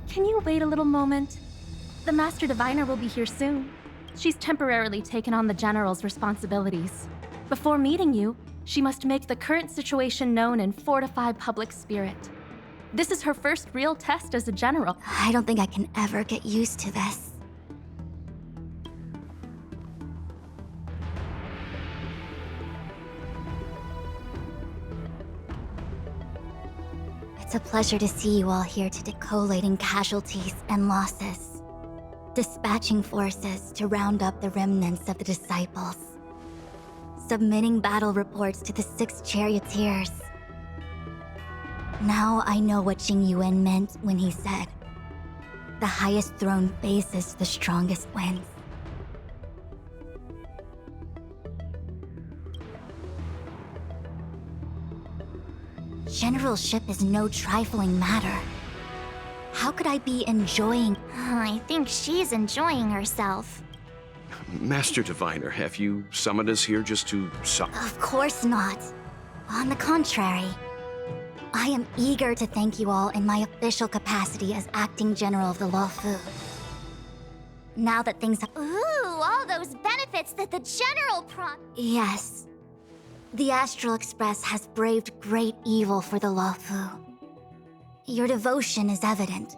Can you wait a little moment? The Master Diviner will be here soon. She's temporarily taken on the General's responsibilities. Before meeting you, she must make the current situation known and fortify public spirit. This is her first real test as a General. I don't think I can ever get used to this. It's a pleasure to see you all here today, collating casualties and losses, dispatching forces to round up the remnants of the disciples, submitting battle reports to the 6 charioteers. Now I know what Jing Yuan meant when he said, "The highest throne faces the strongest wins." Generalship is no trifling matter. How could I be enjoying? I think she's enjoying herself. Master Diviner, have you summoned us here just to Of course not. On the contrary, I am eager to thank you all in my official capacity as acting general of the Luofu. Now that things have... Ooh, all those benefits that the General Yes. The Astral Express has braved great evil for the Luofu. Your devotion is evident.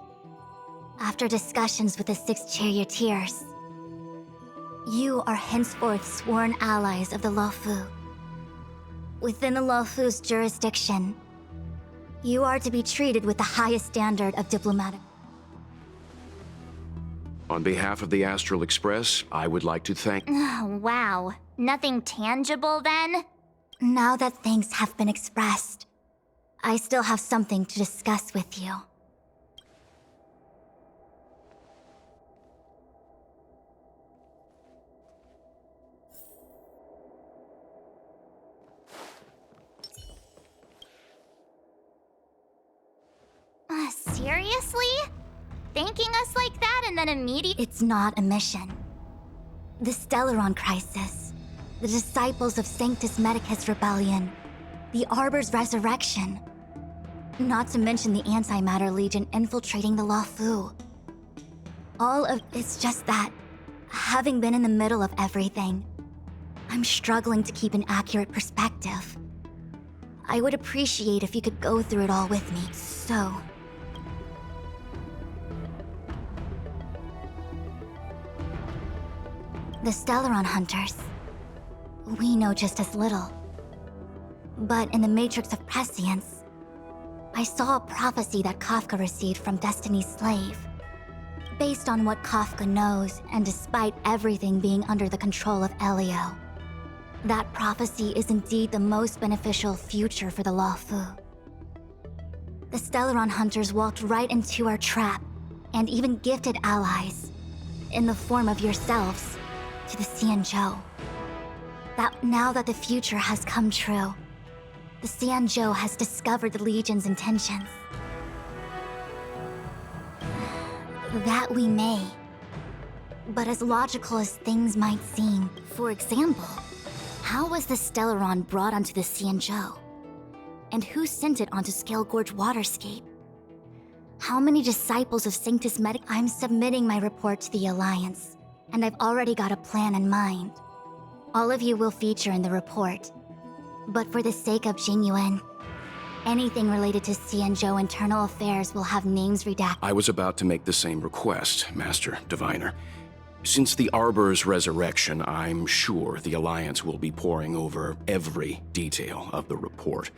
After discussions with the 6 charioteers, you are henceforth sworn allies of the Luofu. Within the Luofu's jurisdiction, you are to be treated with the highest standard of diplomatic. On behalf of the Astral Express, I would like to thank... Wow. Nothing tangible then? Now that things have been expressed, I still have something to discuss with you. Seriously? Thanking us like that and then immediately— It's not a mission. The Stellaron Crisis, the Disciples of Sanctus Medicus Rebellion, the Arbor's resurrection, not to mention the Antimatter Legion infiltrating the Luofu. All of it's just that, having been in the middle of everything, I'm struggling to keep an accurate perspective. I would appreciate if you could go through it all with me, so... The Stellaron Hunters. We know just as little. But in the Matrix of Prescience, I saw a prophecy that Kafka received from Destiny's slave. Based on what Kafka knows, and despite everything being under the control of Elio, that prophecy is indeed the most beneficial future for the Luofu. The Stellaron Hunters walked right into our trap, and even gifted allies, in the form of yourselves, to the Xianzhou. That now that the future has come true, the Xianzhou has discovered the Legion's intentions. That we may. But as logical as things might seem, for example, how was the Stellaron brought onto the Xianzhou? And who sent it onto Scale Gorge Waterscape? How many disciples of Sanctus Medic? I'm submitting my report to the Alliance, and I've already got a plan in mind. All of you will feature in the report. But for the sake of Jing Yuan, anything related to Xianzhou internal affairs will have names redacted. I was about to make the same request, Master Diviner. Since the Arbor's resurrection, I'm sure the Alliance will be poring over every detail of the report.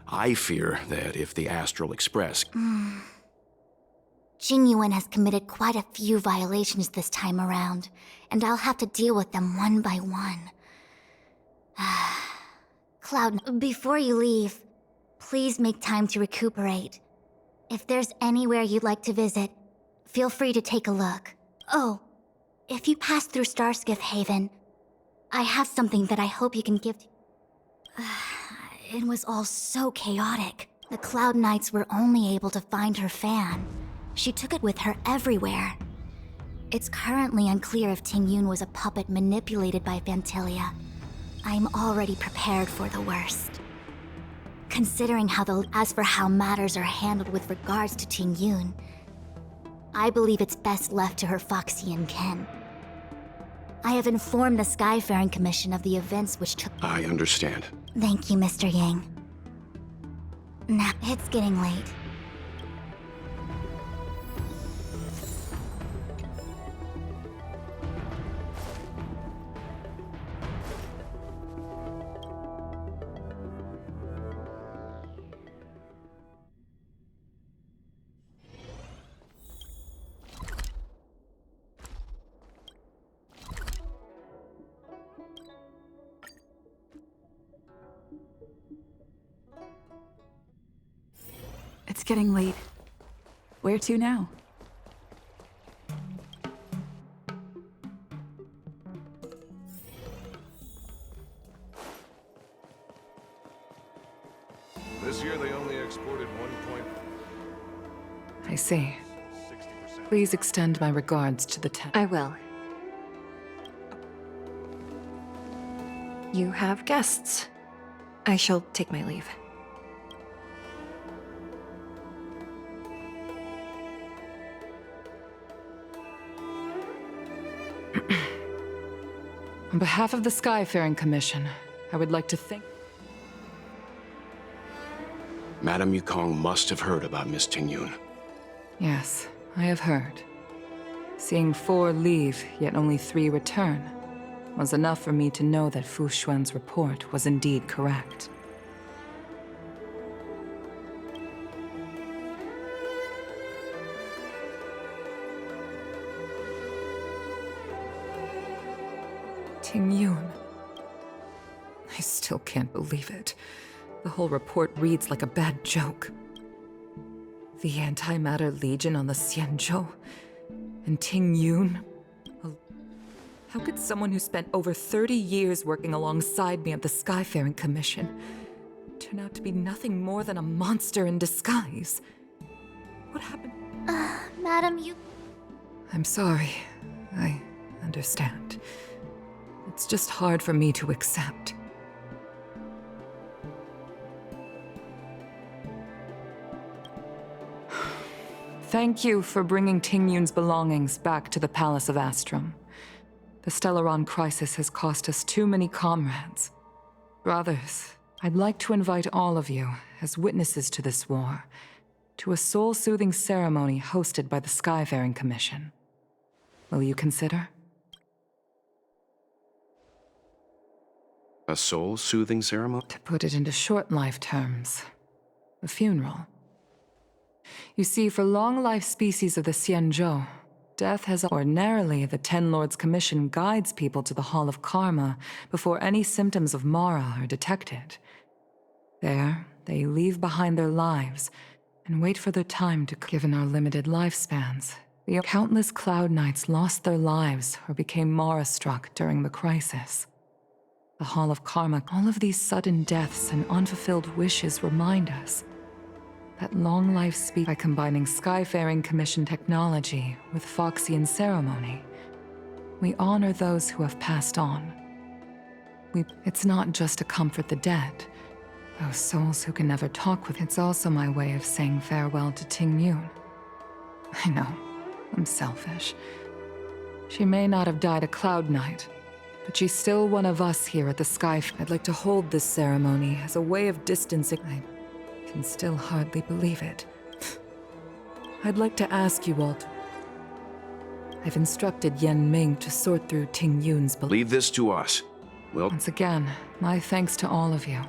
I fear that if the Astral Express... Jing Yuan has committed quite a few violations this time around, and I'll have to deal with them one by one. Cloud, before you leave, please make time to recuperate. If there's anywhere you'd like to visit, feel free to take a look. Oh, if you pass through Starskiff Haven, I have something that I hope you can give to... It was all so chaotic. The Cloud Knights were only able to find her fan. She took it with her everywhere. It's currently unclear if Ting Yun was a puppet manipulated by Vantilia. I'm already prepared for the worst. Considering as for how matters are handled with regards to Ting Yun, I believe it's best left to her Foxian kin. I have informed the Skyfaring Commission of the events which took— I understand. Thank you, Mr. Yang. Now, it's getting late. It's getting late. Where to now? This year they only exported 1 I see. 60%. Please extend my regards to the I will. You have guests. I shall take my leave. On behalf of the Skyfaring Commission, I would like to thank— Madame Yukong must have heard about Miss Tingyun. Yes, I have heard. Seeing 4 leave, yet only 3 return, was enough for me to know that Fu Xuan's report was indeed correct. Tingyun. I still can't believe it. The whole report reads like a bad joke. The Antimatter Legion on the Xianzhou, and Tingyun. How could someone who spent over 30 years working alongside me at the Skyfaring Commission turn out to be nothing more than a monster in disguise? What happened? Madam, you... I'm sorry. I understand. It's just hard for me to accept. Thank you for bringing Tingyun's belongings back to the Palace of Astrum. The Stellaron crisis has cost us too many comrades. Brothers, I'd like to invite all of you, as witnesses to this war, to a soul-soothing ceremony hosted by the Skyfaring Commission. Will you consider? A soul-soothing ceremony? To put it into short life terms, a funeral. You see, for long-life species of the Xianzhou, death has ordinarily the Ten Lords Commission guides people to the Hall of Karma before any symptoms of Mara are detected. There, they leave behind their lives and wait for their time to— Given our limited lifespans, the countless Cloud Knights lost their lives or became Mara-struck during the crisis. The Hall of Karma, all of these sudden deaths and unfulfilled wishes remind us that long life speed by combining Skyfaring Commission technology with Foxian ceremony. We honor those who have passed on. It's not just to comfort the dead, those souls who can never talk with— It's also my way of saying farewell to Tingyun. I know, I'm selfish. She may not have died a Cloud Knight, but she's still one of us here at the I'd like to hold this ceremony as a way of distancing— I can still hardly believe it. I'd like to ask you all to— I've instructed Yen Ming to sort through Tingyun's— Leave this to us. We'll— Once again, my thanks to all of you.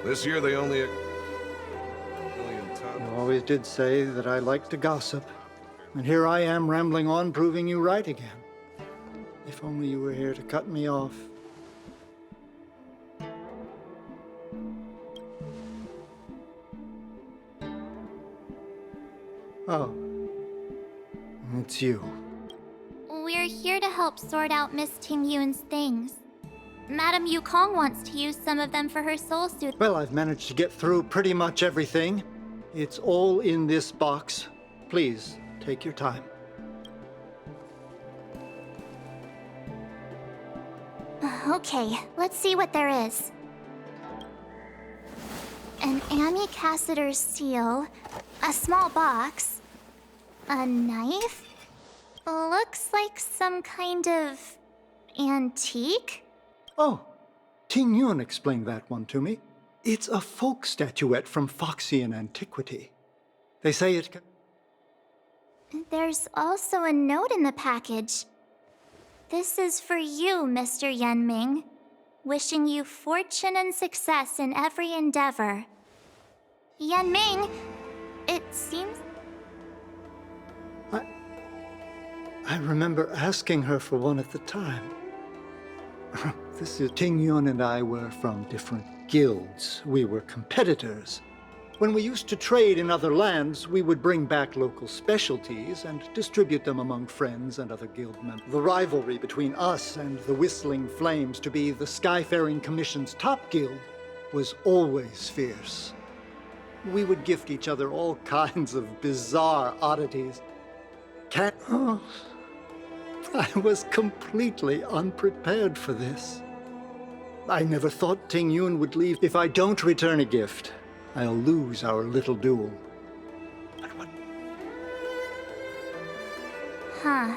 This year they only... million You tons. always did say that I like to gossip. And here I am rambling on, proving you right again. If only you were here to cut me off. Oh. It's you. We're here to help sort out Miss Tingyun's things. Madam Yukong wants to use some of them for her soul suit. Well, I've managed to get through pretty much everything. It's all in this box. Please, take your time. Okay, let's see what there is. Amy Cassiter's seal, a small box, a knife. Looks like some kind of antique. Oh, Ting Yun explained that one to me. It's a folk statuette from Foxian antiquity. They say it can... There's also a note in the package. This is for you, Mr. Yenming. Wishing you fortune and success in every endeavor. Yenming, it seems... I remember asking her for one at the time. This is Ting Yun and I were from different guilds. We were competitors. When we used to trade in other lands, we would bring back local specialties and distribute them among friends and other guild members. The rivalry between us and the Whistling Flames to be the Skyfaring Commission's top guild was always fierce. We would gift each other all kinds of bizarre oddities. I was completely unprepared for this. I never thought Ting Yun would leave. If I don't return a gift, I'll lose our little duel. But what? Huh.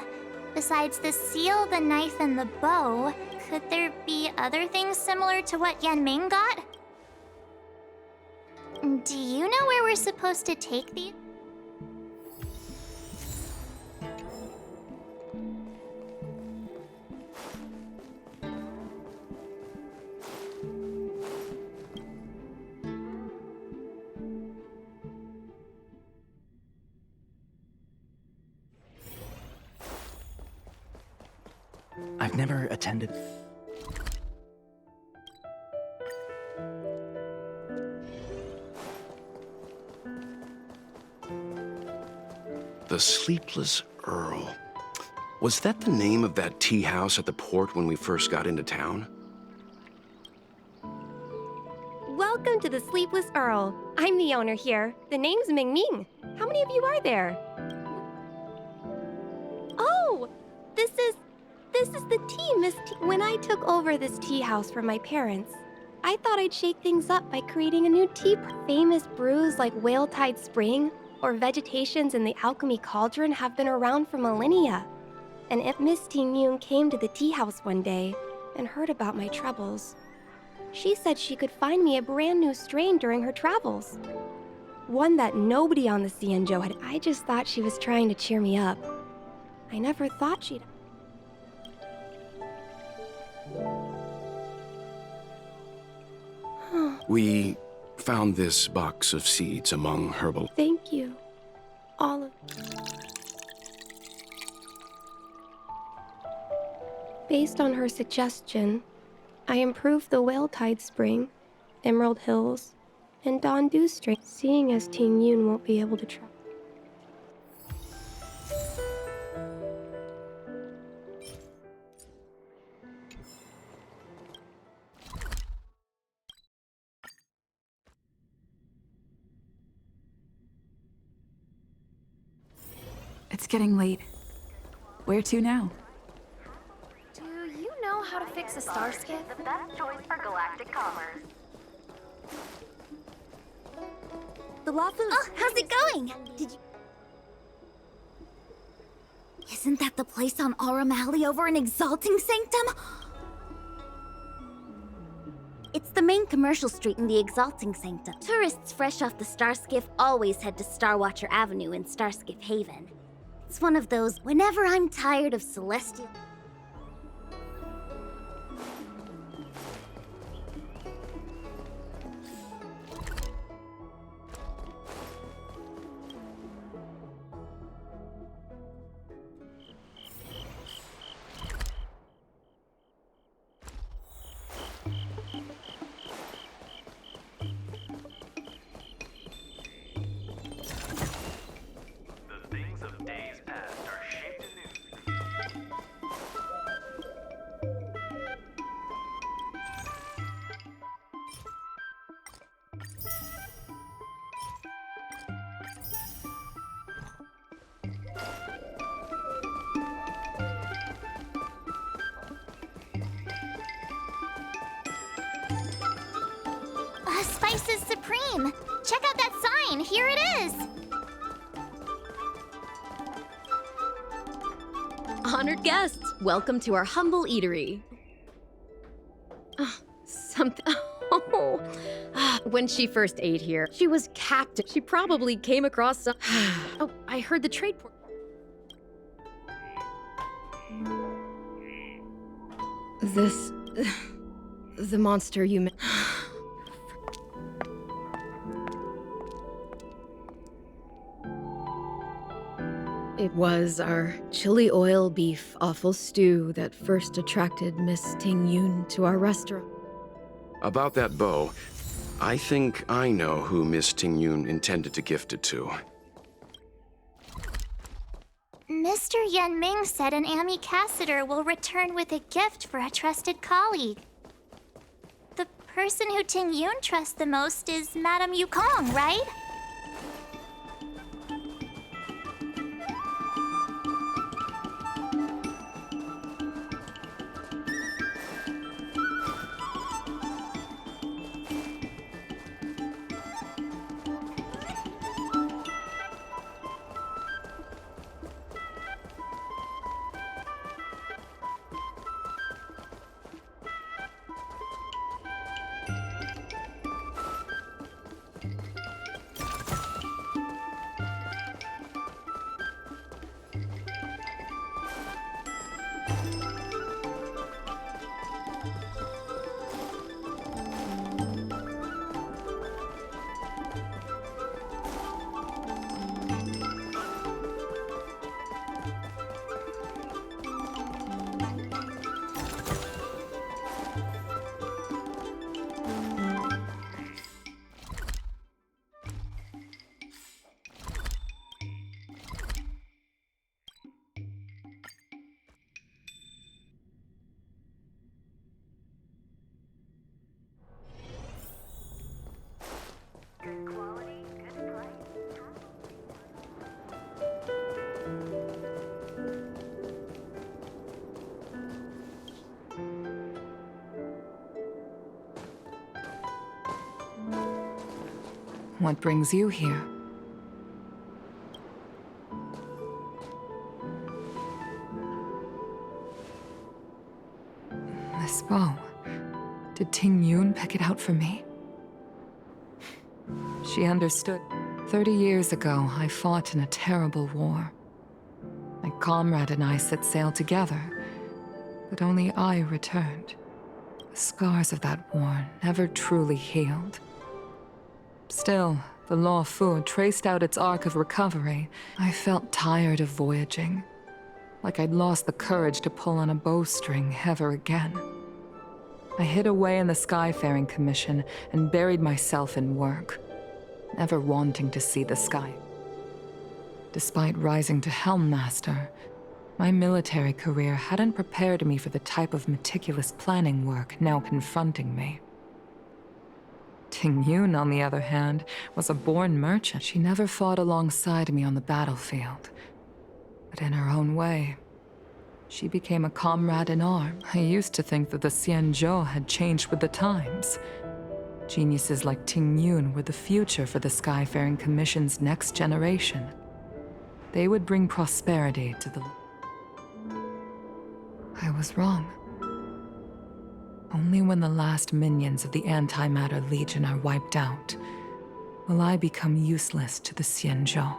Besides the seal, the knife, and the bow, could there be other things similar to what Yenming got? Do you know where we're supposed to take these? I've never attended. The Sleepless Earl. Was that the name of that tea house at the port when we first got into town? Welcome to the Sleepless Earl. I'm the owner here. The name's Ming Ming. How many of you are there? Oh, this is the tea, Miss T. When I took over this tea house from my parents, I thought I'd shake things up by creating a new tea. Famous brews like Whale Tide Spring or Vegetations in the Alchemy Cauldron have been around for millennia. And if Miss Ting Yun came to the tea house one day and heard about my troubles, she said she could find me a brand new strain during her travels. One that nobody on the Xianzhou had. I just thought she was trying to cheer me up. I never thought she'd... We found this box of seeds among herbal... Thank you. All of... Based on her suggestion, I improved the Whale Tide Spring, Emerald Hills, and Dawn Dew strain, seeing as Ting Yun won't be able to travel. It's getting late. Where to now? Do you know how to fix a star skiff? The best choice for galactic commerce. The waffles. Oh, how's it going? Did you... Isn't that the place on Aurum Alley over in Exalting Sanctum? It's the main commercial street in the Exalting Sanctum. Tourists fresh off the Starskiff always head to Starwatcher Avenue in Starskiff Haven. It's one of those, whenever I'm tired of celestial... Spices Supreme! Check out that sign! Here it is! Honored guests, welcome to our humble eatery. Something. Oh. When she first ate here, she was captive. She probably came across some. Oh, I heard the trade port. This. The monster you met. It was our chili oil beef offal stew that first attracted Miss Ting Yun to our restaurant. About that bow, I think I know who Miss Ting Yun intended to gift it to. Mr. Yan Ming said an ambassador will return with a gift for a trusted colleague. The person who Ting Yun trusts the most is Madame Yukong, right? What brings you here? This bow. Did Ting Yun pick it out for me? She understood. 30 years ago, I fought in a terrible war. My comrade and I set sail together, but only I returned. The scars of that war never truly healed. Still, the Law Fu traced out its arc of recovery. I felt tired of voyaging, like I'd lost the courage to pull on a bowstring ever again. I hid away in the Skyfaring Commission and buried myself in work, never wanting to see the sky. Despite rising to Helm Master, my military career hadn't prepared me for the type of meticulous planning work now confronting me. Ting Yun, on the other hand, was a born merchant. She never fought alongside me on the battlefield. But in her own way, she became a comrade in arms. I used to think that the Xianzhou had changed with the times. Geniuses like Ting Yun were the future for the Skyfaring Commission's next generation. They would bring prosperity to the... I was wrong. Only when the last minions of the Antimatter Legion are wiped out will I become useless to the Xianzhou.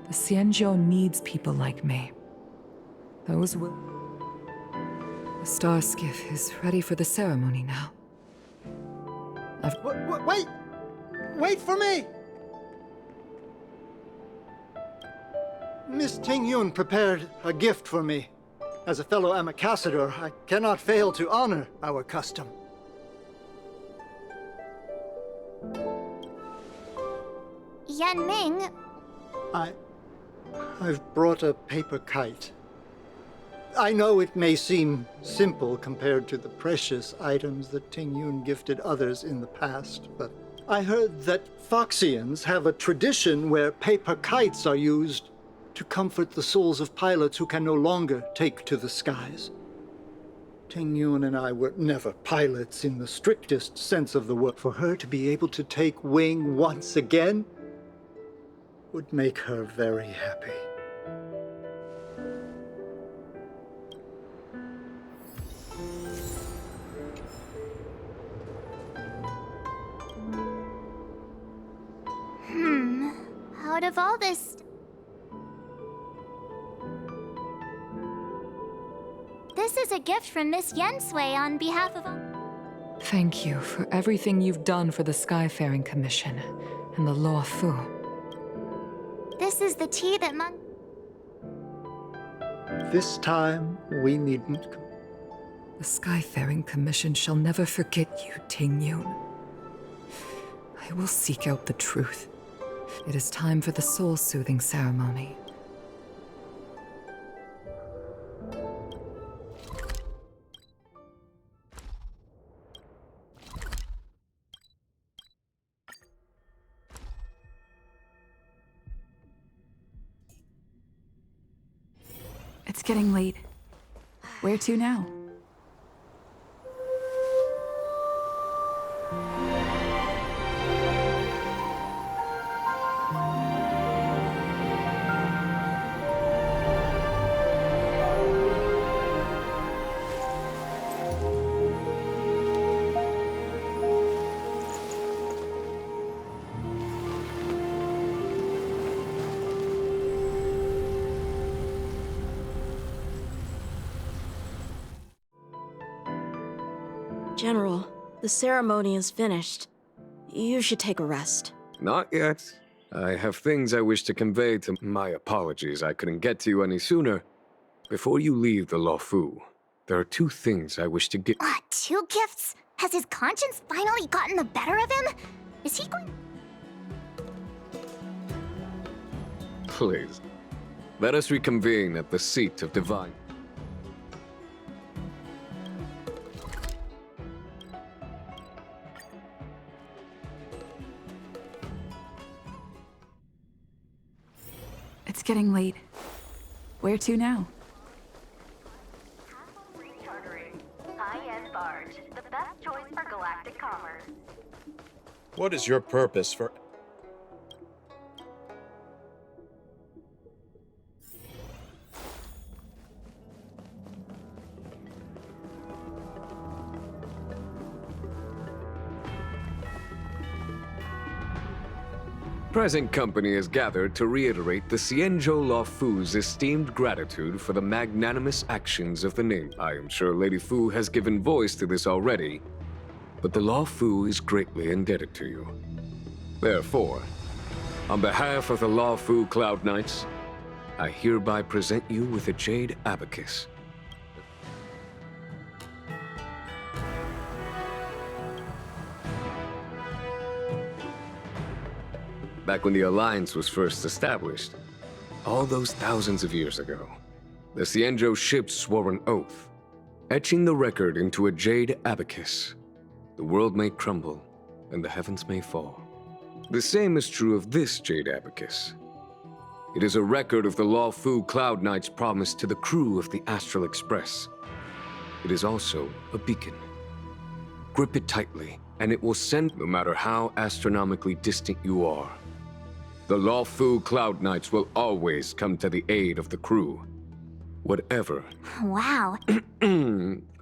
The Xianzhou needs people like me. Those will... The star skiff is ready for the ceremony now. Wait! Wait for me! Miss Ting Yun prepared a gift for me. As a fellow ambassador, I cannot fail to honor our custom. Yan Ming... I've brought a paper kite. I know it may seem simple compared to the precious items that Ting Yun gifted others in the past, but I heard that Foxians have a tradition where paper kites are used to comfort the souls of pilots who can no longer take to the skies. Ting Yun and I were never pilots in the strictest sense of the word. For her to be able to take wing once again would make her very happy. Out of all this... This is a gift from Miss Yensui on behalf of... Thank you for everything you've done for the Skyfaring Commission and the Law Fu. This is the tea that Mon... This time, we needn't... The Skyfaring Commission shall never forget you, Ting Yun. I will seek out the truth. It is time for the soul-soothing ceremony. It's getting late. Where to now? General, the ceremony is finished. You should take a rest. Not yet. I have things I wish to convey to... My apologies, I couldn't get to you any sooner. Before you leave the Law Fu, there are 2 things I wish to get... 2 gifts? Has his conscience finally gotten the better of him? Is he going... Please, let us reconvene at the seat of divine... It's getting late. Where to now? Rechartering. High-end barge. The best choice for galactic commerce. What is your purpose for... Present company is gathered to reiterate the Xianzhou Law Fu's esteemed gratitude for the magnanimous actions of the name. I am sure Lady Fu has given voice to this already, but the Law Fu is greatly indebted to you. Therefore, on behalf of the Law Fu Cloud Knights, I hereby present you with a Jade Abacus. Back when the Alliance was first established, all those thousands of years ago, the Xianzhou ships swore an oath, etching the record into a Jade Abacus. The world may crumble, and the heavens may fall. The same is true of this Jade Abacus. It is a record of the Law Fu Cloud Knight's promise to the crew of the Astral Express. It is also a beacon. Grip it tightly, and it will send no matter how astronomically distant you are. The Law Fu Cloud Knights will always come to the aid of the crew. Whatever. Wow.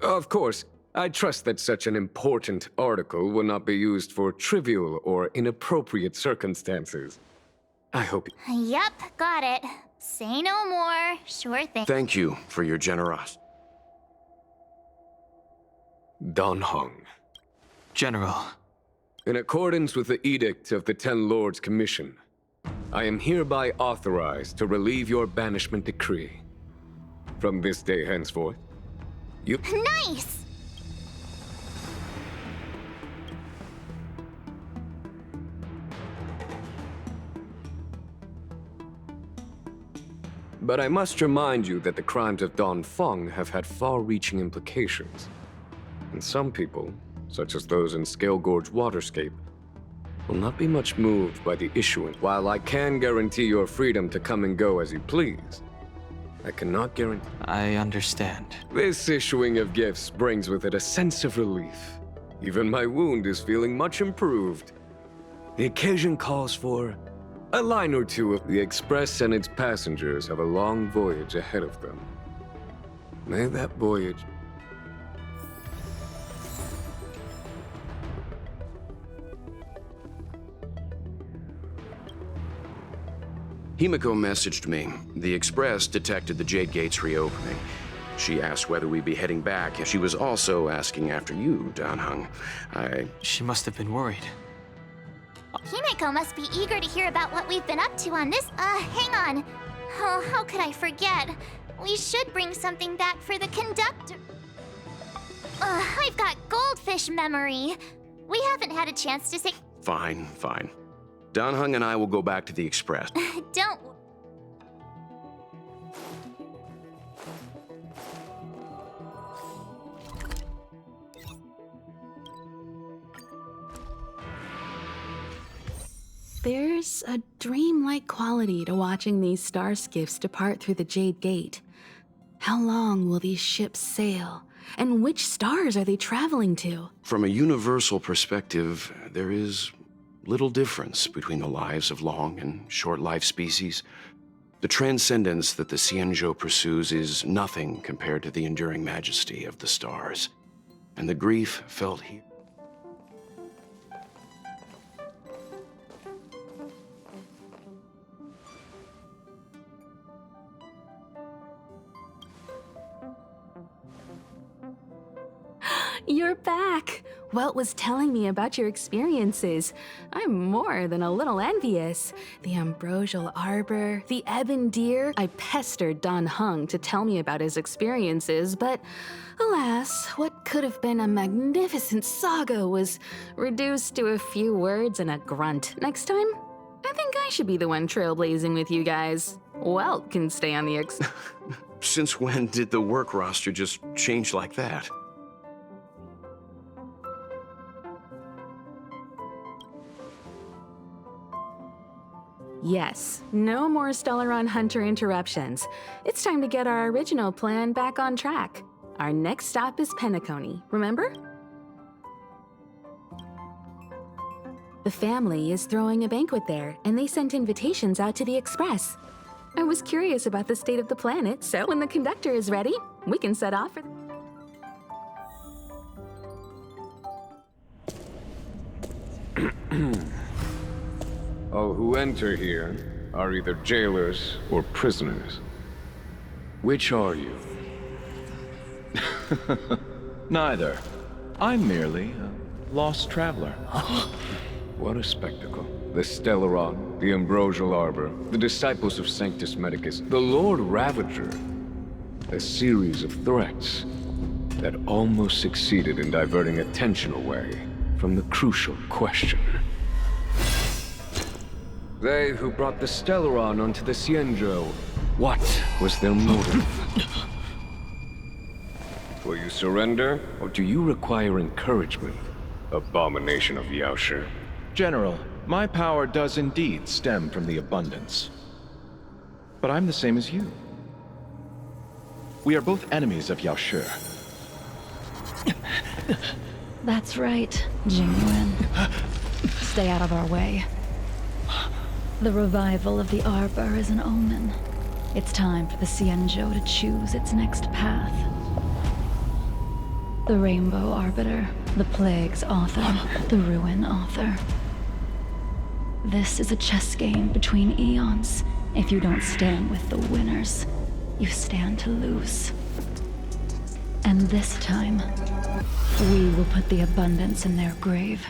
Of course, I trust that such an important article will not be used for trivial or inappropriate circumstances. I hope... Yep, got it. Say no more. Sure thing. Thank you for your generosity. Dan Heng. General. In accordance with the edict of the Ten Lords Commission, I am hereby authorized to relieve your banishment decree. From this day henceforth, you... Nice! But I must remind you that the crimes of Don Feng have had far-reaching implications. And some people, such as those in Scale Gorge Waterscape, will not be much moved by the issuance. While I can guarantee your freedom to come and go as you please, I cannot guarantee. I understand. This issuing of gifts brings with it a sense of relief. Even my wound is feeling much improved. The occasion calls for a line or two of the Express and its passengers have a long voyage ahead of them. May that voyage... Himiko messaged me. The Express detected the Jade Gates reopening. She asked whether we'd be heading back. She was also asking after you, Dan-hung. She must have been worried. Himiko must be eager to hear about what we've been up to on this. Hang on. Oh, how could I forget? We should bring something back for the conductor. I've got goldfish memory. We haven't had a chance to say. Fine, fine. Dan-hung and I will go back to the Express. Don't. There's a dreamlike quality to watching these star skiffs depart through the Jade Gate. How long will these ships sail? And which stars are they traveling to? From a universal perspective, there is little difference between the lives of long and short-lived species. The transcendence that the Xianzhou pursues is nothing compared to the enduring majesty of the stars. And the grief felt here. You're back! Welt was telling me about your experiences. I'm more than a little envious. The ambrosial arbor, the ebon deer. I pestered Dan-hung to tell me about his experiences, but alas, what could have been a magnificent saga was reduced to a few words and a grunt. Next time, I think I should be the one trailblazing with you guys. Welt can stay on the Since when did the work roster just change like that? Yes, no more Stellaron Hunter interruptions. It's time to get our original plan back on track. Our next stop is Penacony, remember? The family is throwing a banquet there, and they sent invitations out to the Express. I was curious about the state of the planet, so when the conductor is ready, we can set off for... All who enter here are either jailers or prisoners. Which are you? Neither. I'm merely a lost traveler. What a spectacle. The Stellaron, the Ambrosial Arbor, the disciples of Sanctus Medicus, the Lord Ravager. A series of threats that almost succeeded in diverting attention away from the crucial question. They who brought the Stellaron onto the Xianzhou, what was their motive? Will you surrender, or do you require encouragement? Abomination of Yaoshi. General, my power does indeed stem from the abundance. But I'm the same as you. We are both enemies of Yaoshi. That's right, Jingyuan. Stay out of our way. The revival of the Arbor is an omen. It's time for the Xianzhou to choose its next path. The Rainbow Arbiter, the Plague's author, the Ruin author. This is a chess game between eons. If you don't stand with the winners, you stand to lose. And this time, we will put the abundance in their grave.